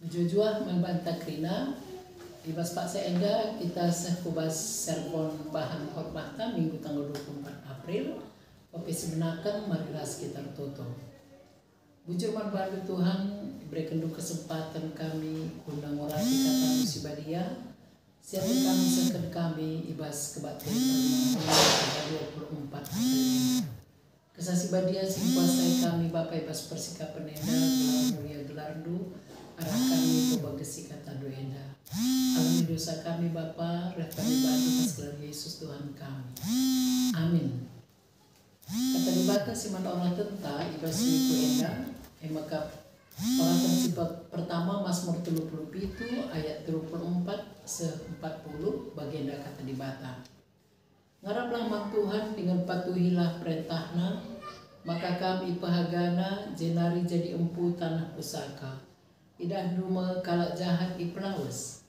Jujur membantah krina ibas Pak Seenda kita sekubas serpon bahan hormatan minggu tanggal 24 April Oke sebenarkan marilah sekitar toto. Bujur manfaat Tuhan berikan kesempatan kami undang orang kita kami sibadia siapa kami sekan kami ibas kebaktian tanggal 24 April. Kesasi badia kuasai kami Bapak ibas persika penenda gelar mulia gelardu arah kami pebagesi kata doenda. Alami dosa kami Bapa, reh kami bantu gelar Yesus Tuhan kami. Amin. Kata dibata si mana orang tenta ibas minggu enda emakap orang sifat pertama Mazmur 37 ayat 34 se-40 bagian kata dibata. Ngaraplah mang Tuhan dengan patuhilah perintahna, maka kami pahagana jenari jadi empu tanah pusaka. Idah duma kalak jahat ipelawes.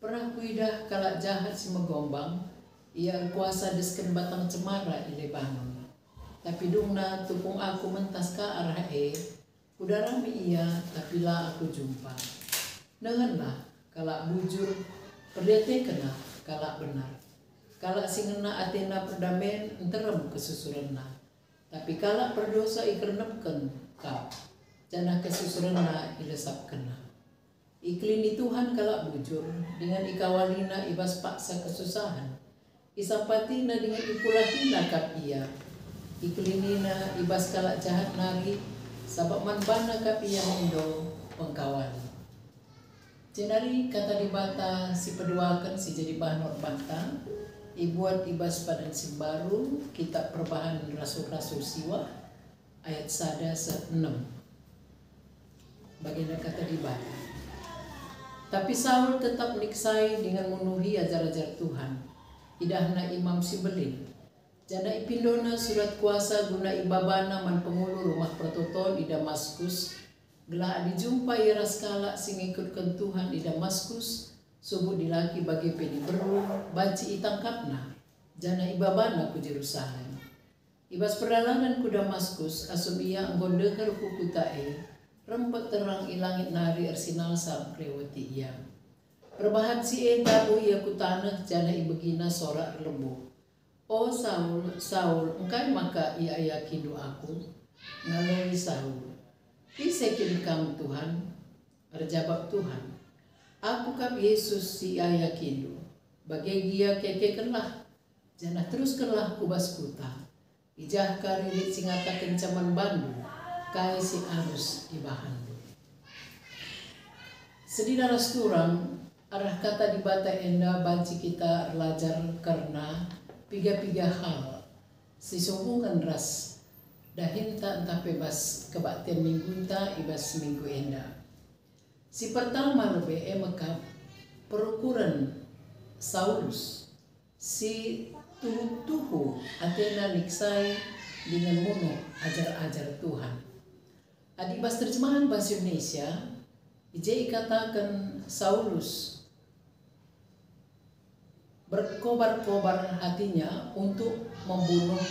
Pernah kuidah kalak jahat si megombang, ia kuasa desken batang cemara i Lebanon. Tapi dungna tukung aku mentas ka arah udara mi ia tapi lah aku jumpa. Denganlah kalak bujur perdete kena kalak benar. Kalak singena atena perdamen enterem kesusurenna. Tapi kalak perdosa ikernepken kau. Jana kesusurenna ilesap kena. Iklini Tuhan kalak bujur dengan ikawalina ibas paksa kesusahan. Isapatina dengan ipulahina kap ia. Iklinina ibas kalak jahat nari sabab manbana kap ia mendo pengkawali. Jenari kata dibata si peduakan si jadi bahan bantang. Ibuat ibas padan simbaru kitab perbahan rasul-rasul siwa ayat sada se-6 bagian kata dibata. Tapi Saul tetap niksai dengan memenuhi ajar-ajar Tuhan. Idahna imam Sibelin jana ipindona surat kuasa guna ibabana man pengulu rumah pertoton di Damaskus gelah dijumpai raskala sing ikutkan Tuhan di Damaskus subuh dilaki bagi pedi beru baci itangkapna jana ibabana ku Jerusalem ibas perdalangan ku Damaskus asum ia anggon deher ku kutae rempet terang ilangit nari arsinal sam prewati ia perbahan si enda ia ku tanah jana ibegina sorak lembu. O Saul, Saul, engkai maka ia yakin aku ngaloi Saul. Isekin kamu Tuhan, berjawab Tuhan. Aku kap Yesus si yakin bagai dia kekekenlah, jana teruskanlah kubas kuta. Ijah karilit singata kencaman bandu, kai si arus ibahandu. Sedina rasturang, arah kata dibata enda banci kita belajar karena piga-piga hal. Si sombongan ras, dahinta entah bebas kebaktian minggu ta ibas minggu enda. Si pertama lebih emakap perukuran Saulus. Si tuhu Athena niksai dengan muno ajar-ajar Tuhan. Adibas terjemahan bahasa Indonesia, ijai katakan Saulus berkobar-kobar hatinya untuk membunuh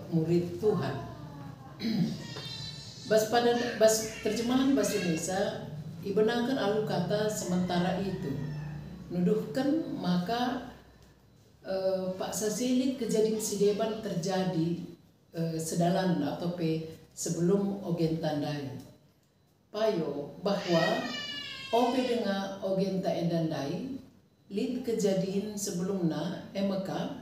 murid Tuhan. Bas terjemahan bahasa Indonesia dibenarkan alu kata sementara itu nuduhkan maka Pak Sasilit kejadian sideban terjadi sedalan atau sebelum ogen tandai payo bahwa ope dengan ogen ta endandai lid kejadian sebelumnya emeka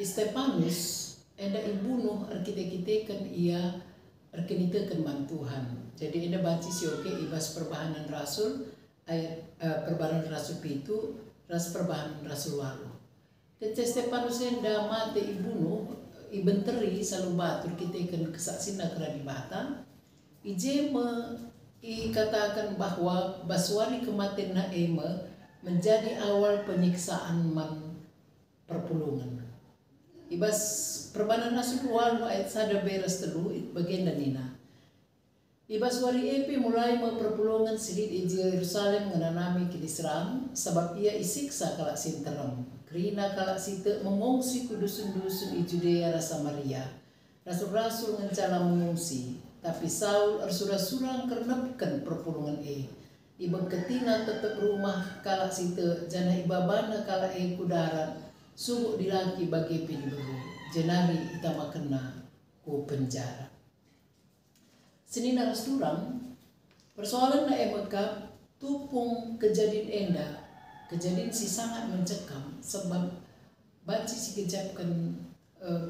Stefanus enda ibunuh arkite-kite ia arkenitekan man Tuhan. Jadi enda baca si oke ibas perbahanan rasul ayat perbahanan rasul itu ras perbahanan rasul walu. Kece Stefanus enda mate ibunuh ibenteri salu batur kitekan kesaksina kerani bata ije ikatakan bahwa baswari kematian na menjadi awal penyiksaan man perpulungan. Ibas perbahanan rasul walu ayat sada beres telu bagian danina. Ibas wari epi mulai perpulungan silit iji Yerusalem ngananami kilisram sebab ia isiksa kalak sinterem. Kerina kalak site mengungsi ku dusun-dusun i Judea rasa Samaria. Rasul-rasul ngencala mengungsi. Tapi Saul arsura-surang kernepkan perpulungan Ibang ketina tetap rumah kala site jana ibabana kala kudarat subuh dilaki bagi pinburu jenari itama kena ku penjara. Seni naras turang persoalan na emekap tupung kejadian enda kejadian si sangat mencekam sebab banci si kejapkan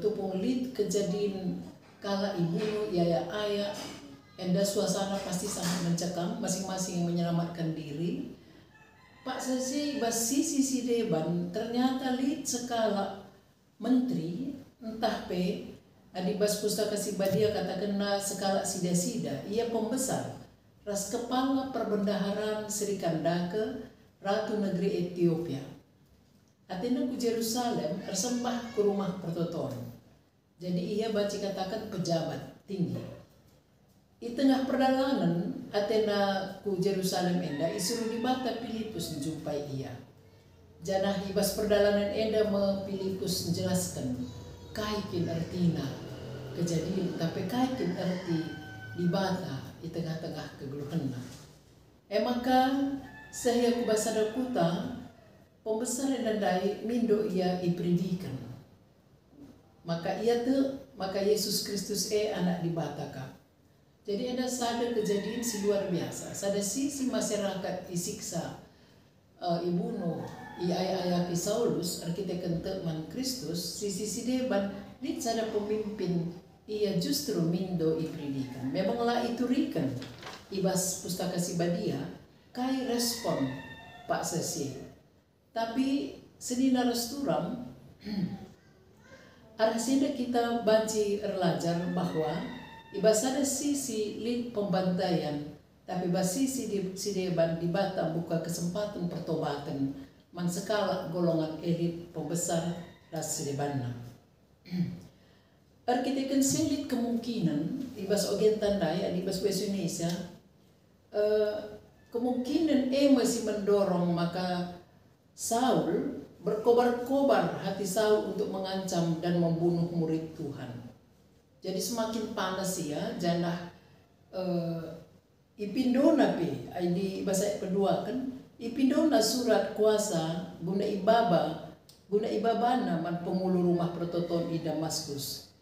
tupung lid kejadian kala ibu yaya ayah enda suasana pasti sangat mencekam, masing-masing yang menyelamatkan diri. Pak Sesi basisi si deban ternyata lid sekala menteri entah pe adibas pustaka si badia katakanlah sekala sida-sida ia pembesar ras kepala perbendaharaan Sri Kandake Ratu Negeri Ethiopia. Atina ku Jerusalem tersembah ke rumah pertoton. Jadi ia baca katakan pejabat tinggi. Di tengah perjalanan Athena ku Jerusalem enda isuruh dibata Filipus menjumpai ia. Janah ibas perjalanan enda Filipus menjelaskan kaikin artina kejadian tapi kaikin arti dibata di tengah-tengah kegeluhanna. Maka saya kubasada kuta pembesar dan mindo ia ipridikan. Maka Yesus Kristus anak dibataka. Jadi ada sada kejadian si luar biasa. Sada sisi masyarakat isiksa ibuno ayah Saulus arkitek kenteman Kristus sisi deban lid sada pemimpin ia justru mindo ipridikan. Memanglah itu rikan ibas pustaka si badia kai respon Pak Sesi. Tapi seni naras turam arasida kita banci erlajar bahwa ibas ada sisi lid pembantaian, tapi bas sisi si deban di Batam buka kesempatan pertobatan man sekala golongan elit pembesar ras si debanna. Arkitekan selit kemungkinan ibas ogen tandai ibas bahasa Indonesia kemungkinan masih mendorong maka Saul berkobar-kobar hati Saul untuk mengancam dan membunuh murid Tuhan. Jadi semakin panas ya janah ipindona pe di bahasa kedua kan ipindona surat kuasa guna ibabana man pengulu rumah pertoton di Damaskus.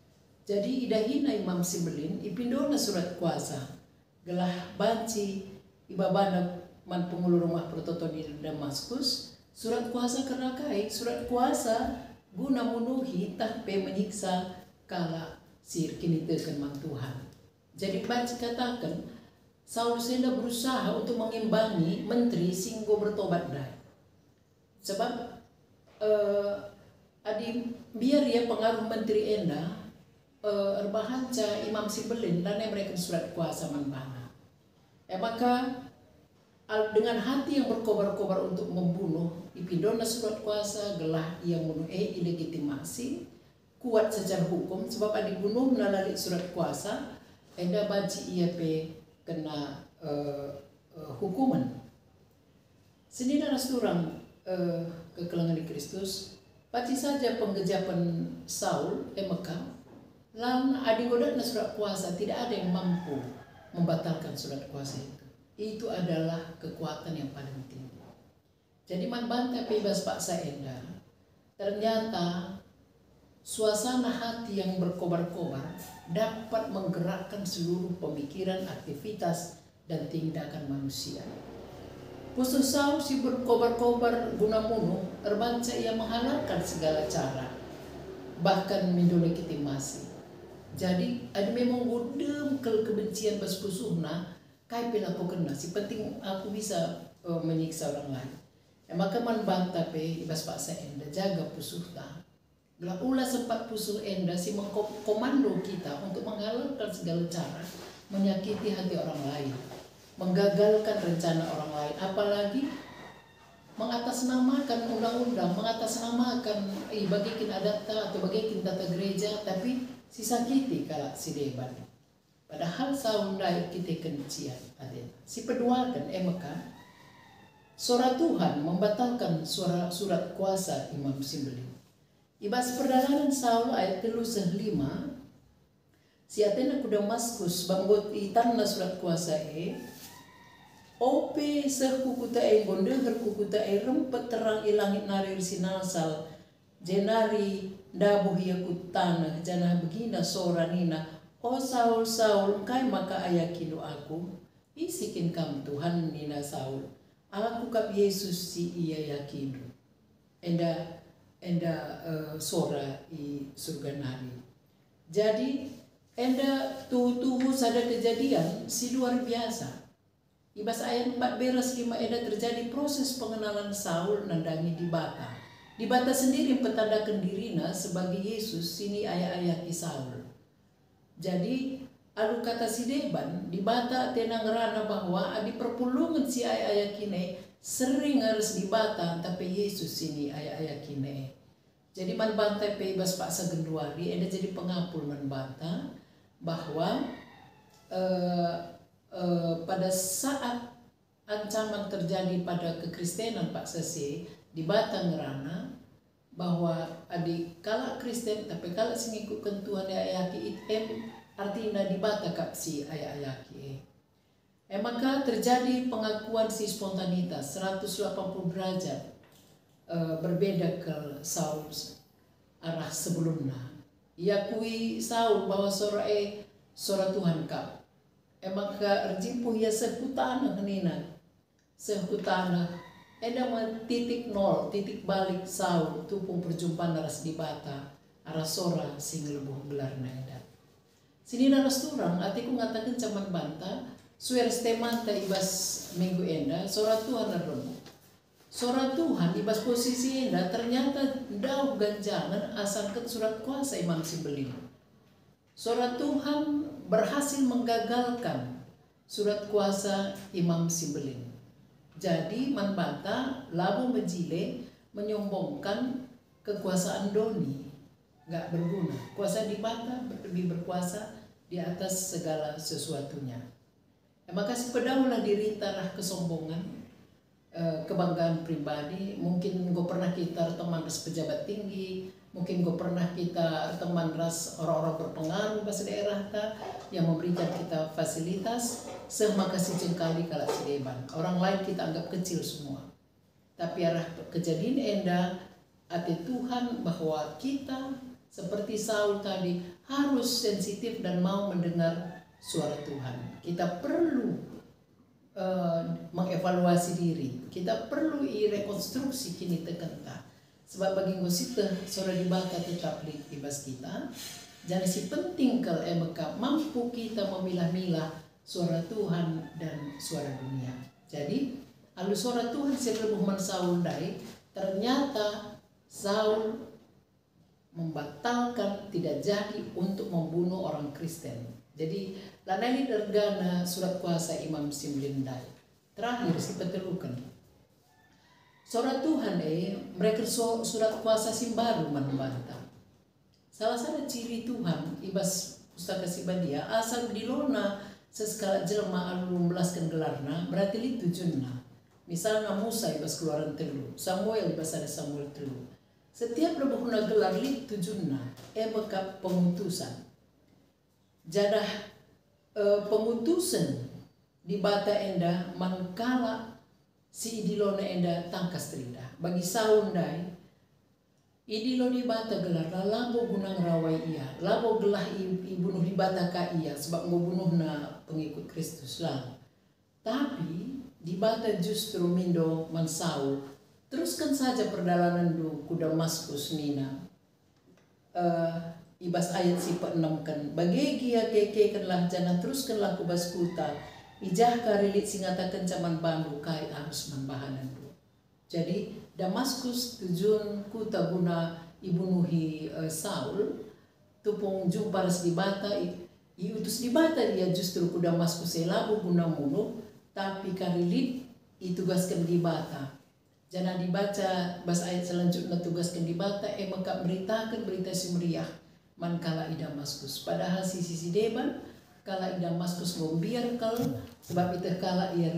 Jadi idahina Imam Simbelin ipindona surat kuasa gelah banci ibabana man pengulu rumah pertoton di Damaskus surat kuasa karena kai surat kuasa guna menuhi tak pe menyiksa kala sir kini tekan Tuhan. Jadi baca katakan Saul senda berusaha untuk mengimbangi menteri singgo bertobat dah. Sebab biar ya pengaruh menteri enda erbahanca Imam Simbelin dan mereka surat kuasa manbana. Maka dengan hati yang berkobar-kobar untuk membunuh ipindona surat kuasa gelah ia membunuh ilegitimasi kuat secara hukum sebab dibunuh melalui surat kuasa enda baci ia pe kena hukuman. Seni naras turang kekelangan di Kristus baci saja penggejapan Saul Mekah lan adigodat na surat kuasa tidak ada yang mampu membatalkan surat kuasa itu. Itu adalah kekuatan yang paling tinggi. Jadi man bantah bebas paksa enda ternyata suasana hati yang berkobar-kobar dapat menggerakkan seluruh pemikiran, aktivitas, dan tindakan manusia. Khusus Saul si berkobar-kobar guna bunuh, terbanca ia menghalalkan segala cara, bahkan mendolegitimasi. Jadi ada memang gudem kebencian bas pusuhna, kai pelaku kena. Si penting aku bisa menyiksa orang lain. Maka man bantah pe bas paksa enda jaga pusuhna. Bila ulah sempat pusul enda si mengkomando kita untuk menghalalkan segala cara menyakiti hati orang lain, menggagalkan rencana orang lain, apalagi mengatasnamakan undang-undang, mengatasnamakan bagikin adata atau bagikin tata gereja, tapi si sakiti kalau si deban. Padahal saundai kita kencian ada. Si peduakan maka suara Tuhan membatalkan surat kuasa Imam Simbelin. Ibas perjalanan Saul ayat 3:5 si Athena ku Damaskus banggot itanna surat kuasa o ope sehkukuta e gondeher kukuta e rempet terang ilangit narir sinalsal jenari dabuh yakutana janah begina sora nina o Saul Saul kai maka ayakinu aku isikin kam Tuhan nina Saul aku kap Yesus si iya yakinu enda sora i surga nari. Jadi enda tuhu sada kejadian si luar biasa. Ibas ayat 4 beres 5 eda terjadi proses pengenalan Saul nandangi di bata. Di bata sendiri petandakan dirina sebagai Yesus sini ayat-ayat Saul. Jadi alu kata si Deban di bata tenang rana bahwa di perpulungan si ayat-ayat kini sering harus di bata tapi Yesus sini ayat-ayat kini. Jadi man bantai pe ibas paksa genduari eda jadi pengapul man bata bahwa pada saat ancaman terjadi pada kekristenan Pak Sesi di Batang Ngerana bahwa adik kala Kristen tapi kala singikutkan Tuhan ayaki item artinya di bata kap si ayaki maka terjadi pengakuan si spontanitas 180 derajat berbeda ke Saul arah sebelumnya ia kui Saul bahwa sora Tuhan kap maka rjimpuh ya sekutana kenina sekutana eda titik nol titik balik Saul tupung perjumpaan aras di bata aras sora sing lebuh gelarna eda sini naras turang atiku ngatakan caman banta suer stemanta ibas minggu enda sora Tuhan arlomo sora Tuhan ibas posisi enda ternyata dau ganjangan asalkan surat kuasa Imam Simbelin sora Tuhan berhasil menggagalkan surat kuasa Imam Simbelin. Jadi manbanta labu mejile menyombongkan kekuasaan Doni nggak berguna. Kuasa di bata lebih berkuasa di atas segala sesuatunya. Maka si pedaulah diri tarah kesombongan, kebanggaan pribadi. Mungkin gue pernah kita teman pejabat tinggi. Mungkin gue pernah kita teman ras orang-orang berpengaruh bahasa daerah yang memberikan kita fasilitas semakasih jengkali kalau sedeban. Orang lain kita anggap kecil semua. Tapi arah kejadian enda ati Tuhan bahwa kita seperti Saul tadi harus sensitif dan mau mendengar suara Tuhan. Kita perlu mengevaluasi diri. Kita perlu rekonstruksi kini tekenta. Sebab bagi ngosita suara di bata tetap di ibas kita. Jadi si penting kalau emeka mampu kita memilah-milah suara Tuhan dan suara dunia. Jadi alu suara Tuhan sebelum Saul dai ternyata Saul membatalkan tidak jadi untuk membunuh orang Kristen. Jadi lanai dergana surat kuasa Imam Simbelin dai. Terakhir si petelukan. Surat Tuhan mereka surat kuasa simbaru manbanta. Salah satu ciri Tuhan ibas pustaka sibadia asal dilona seskala jelma alu membelaskan gelarna berarti itu junna. Misalnya Musa ibas keluaran telu, Samuel ibas ada Samuel telu. Setiap berbuhuna gelar itu junna bekap pengutusan. Jadah pengutusan di bata enda mankala si idilona enda tangkas trida. Bagi saundai, idilo di bata gelar labo gunang rawai ia, labo gelah ibunuh di bata ka ia sebab mau bunuh na pengikut Kristus lah. Tapi di bata justru mindo man Saul, teruskan saja perjalanan du ku Damaskus nina. Ibas ayat si 6 kan, bagi gia keke kanlah jana teruskanlah ku baskuta. Ijah karilit singata kencaman bandu kai harus membahanan du. Jadi Damaskus tujuan kuta guna ibunuhi Saul tupung jumpa di bata iutus di bata dia justru ku Damaskus selabu guna munuh tapi karilit itugaskan di bata. Jangan dibaca bahasa ayat selanjutnya tugaskan di bata maka beritakan berita simriah mankala i Damaskus. Padahal sisi deban kala i Damaskus ngombiar kal sebab itu kala ia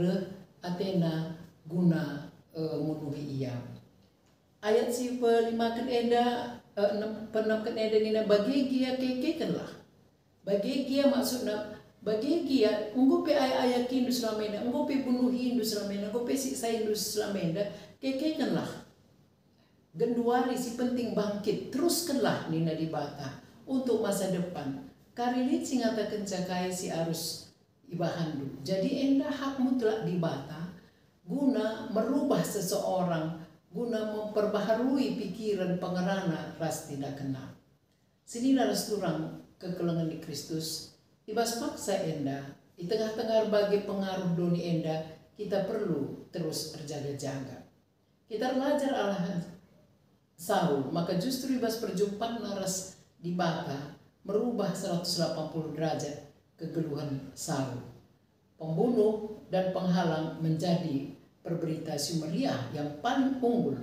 Athena guna menuhi ia. Ayat si pelimakan eda penamkan eda nina bagi gia kekekanlah. Bagi gia maksudnya bagi gia unggupi ayat kindu selama ini unggupi bunuhi indu selama saindus lamenda kekekanlah genduari si penting bangkit teruskanlah nina di bata untuk masa depan karilit sing ngatakan cakai si arus ibahandu jadi enda hak mutlak di bata guna merubah seseorang guna memperbaharui pikiran pengerana ras tidak kenal sini ras turang kekelengan di Kristus ibas paksa enda di tengah-tengah bagi pengaruh doni enda kita perlu terus berjaga-jaga kita belajar Allah Saul maka justru ibas perjumpaan naras di bata merubah 180 derajat kegeluhan Saul pembunuh dan penghalang menjadi perberita Sumeria yang paling unggul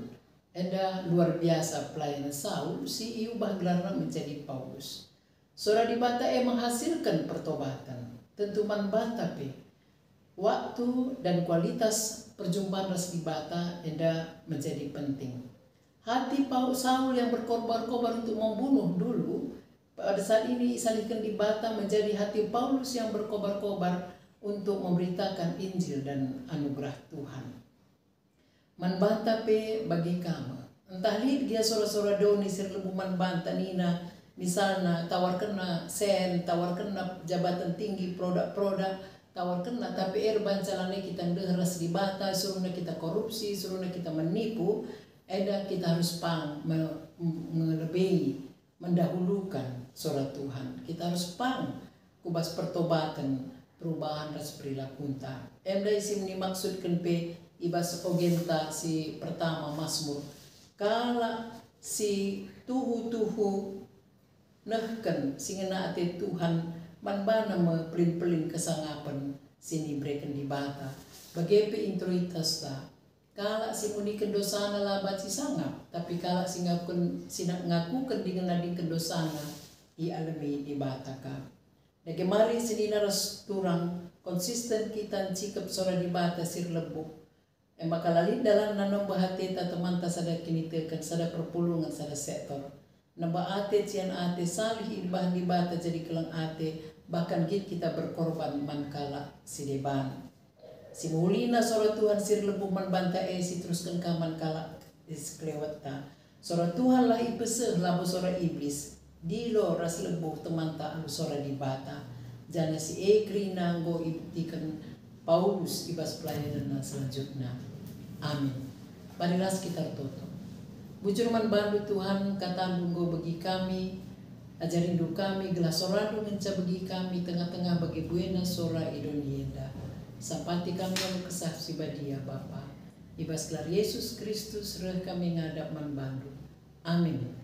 enda luar biasa pelayanan Saul si iubah gelarnya menjadi Paulus Sora di bata menghasilkan pertobatan tentu man bata waktu dan kualitas perjumpaan ras di bata enda menjadi penting hati Saul yang berkorban-korban untuk membunuh dulu pada saat ini salihkan di bata menjadi hati Paulus yang berkobar-kobar untuk memberitakan Injil dan anugerah Tuhan man bata bagi kamu entah lid dia sora-sora doni sir lebu man banta nina misalnya tawarkan sen, tawarkan jabatan tinggi, produk-produk, tawarkan tapi bancalane kita nderas di bata, suruhnya kita korupsi, suruhnya kita menipu, kita harus melebihi, mendahulukan surat Tuhan. Kita harus kubas pertobatan, perubahan ras perilaku ta. Isi maksudkan ibas ogenta si pertama Mazmur. Kala si tuhu-tuhu nehken singena ate Tuhan manbana me pelin-pelin kesangapan sini breken di bata bagepe introitas ta kala si muniken dosana labat si sangap tapi kala si ngakuken dengan nading dosana i alami di bata ka dage mari sinina ras turang konsisten kita cikap sora di bata sir lebuk makalalin dalam nanong bahati ta teman ta sada kinitekan sada perpulungan sada sektor namba ate cian ate salih ibah di bata jadi kelang ate bahkan kita berkorban mankala si deban si mulina sora Tuhan sir lebuh man banta si teruskan kaman kala isklewat ta sora Tuhan lah ipeseh labo sora iblis dilo ras lebuh teman ta anu sora di bata jana si krina go ibtikan Paulus ibas pelayanan selanjutnya amin marilah kita tutup bujur man bandu Tuhan kata nunggu bagi kami ajarin du kami gelas soradu ngenca bagi kami tengah-tengah bagi buena sora idonienda sampati kami yang kesaksi badia Bapa ibas gelar Yesus Kristus reh kami ngadap man bandu amin.